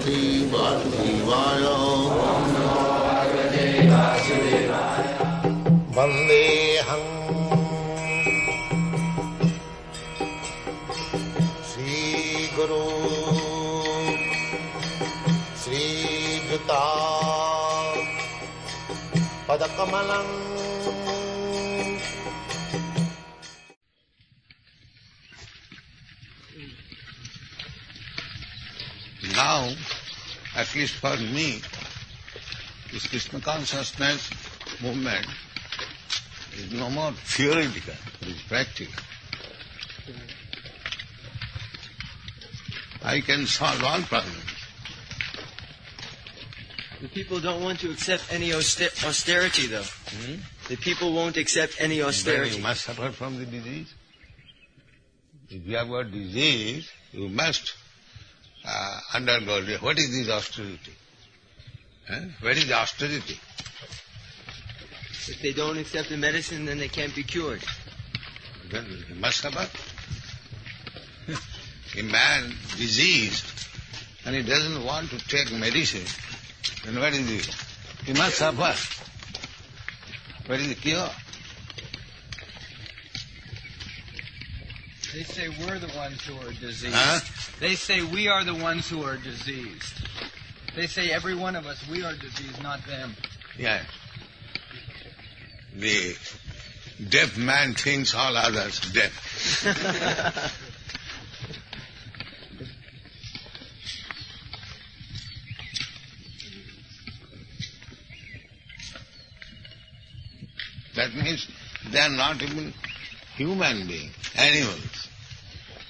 Bhagavate Vasudevaya. Vandeham Sri Guru Sri Juta Padakamalam. Now, at least for me, this Krishna consciousness movement is no more theoretical, it is practical. I can solve all problems. The people don't want to accept any austerity, though. The people won't accept any austerity. Then you must suffer from the disease. If you have got disease, you must undergo. What is this austerity? Where is the austerity? If they don't accept the medicine, then they can't be cured. Then you must suffer. A man diseased and he doesn't want to take medicine, then what is it? He must suffer. What is the cure? They say we're the ones who are diseased. Huh? They say we are the ones who are diseased. They say every one of us, we are diseased, not them. Yes. The deaf man thinks all others deaf. That means they are not even human beings, animals.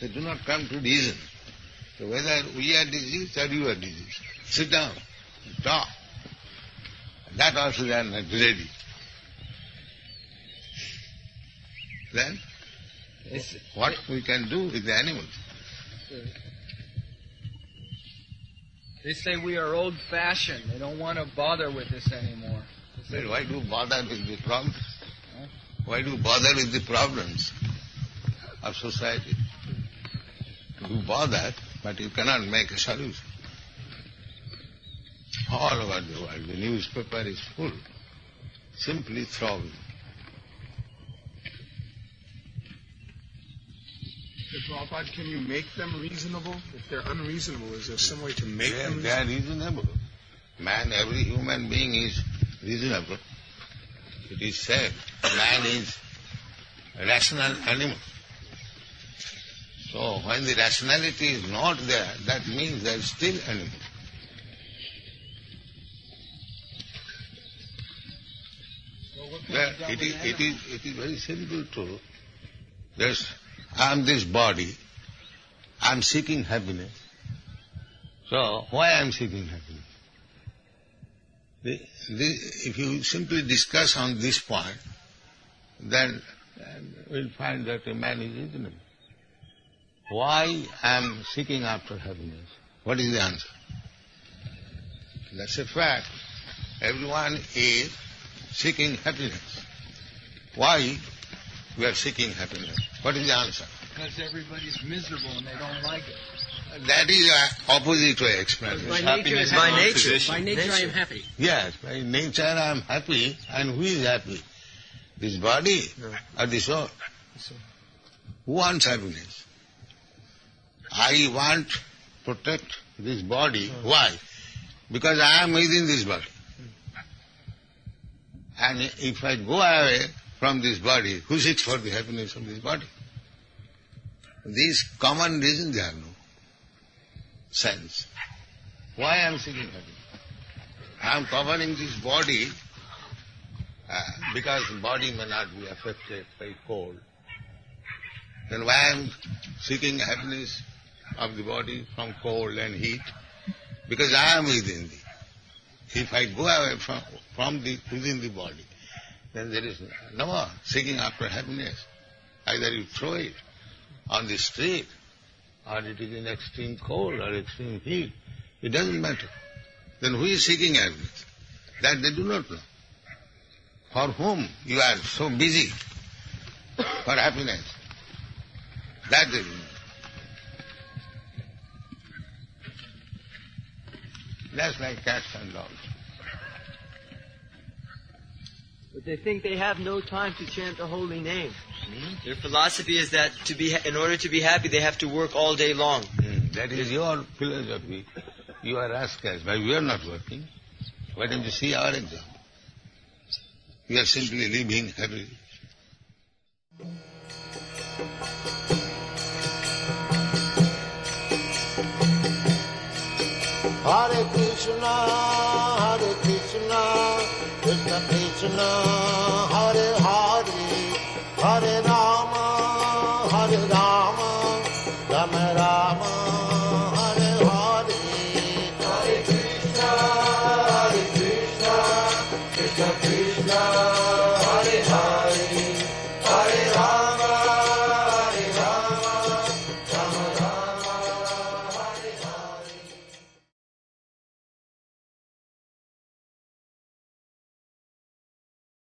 They do not come to reason. So whether we are diseased or you are diseased, sit down, talk. That also they are not ready. Then, what we can do with the animals? They say we are old-fashioned. They don't want to bother with this anymore. Then why do you bother with the problems? Why do you bother with the problems of society? You bother, but you cannot make a solution. All over the world, the newspaper is full. Simply throwing. Prabhupada, can you make them reasonable? If they're unreasonable, is there some way to make them reasonable? They are reasonable. Man, every human being is reasonable. It is said, man is a rational animal. So when the rationality is not there, that means there is still animal. It is very simple too. I am this body, I am seeking happiness. So why I am seeking happiness? If you simply discuss on this point, then we'll find that a man is reasonable. Why I am seeking after happiness? What is the answer? That's a fact. Everyone is seeking happiness. Why we are seeking happiness? What is the answer? Because everybody's miserable and they don't like it. That is an opposite way of explaining. By nature I am happy. Yes, by nature I am happy, and who is happy? This body or the soul? Who wants happiness? I want to protect this body. Why? Because I am within this body. And if I go away from this body, who seeks for the happiness of this body? These common reasons have no sense. Why I am seeking happiness? I am covering this body because the body may not be affected by cold. Then why I am seeking happiness of the body from cold and heat? Because I am within thee. If I go away from within the body, then there is no more seeking after happiness. Either you throw it on the street, or it is in extreme cold or extreme heat. It doesn't matter. Then who is seeking happiness? That they do not know. For whom you are so busy for happiness? That they do not know. just like cats and dogs. But they think they have no time to chant the holy name. Their philosophy is that in order to be happy, they have to work all day long. That is your philosophy. You are rascals, but we are not working. Why don't you see our example? We are simply living happily. Hare Krishna, Krishna Krishna,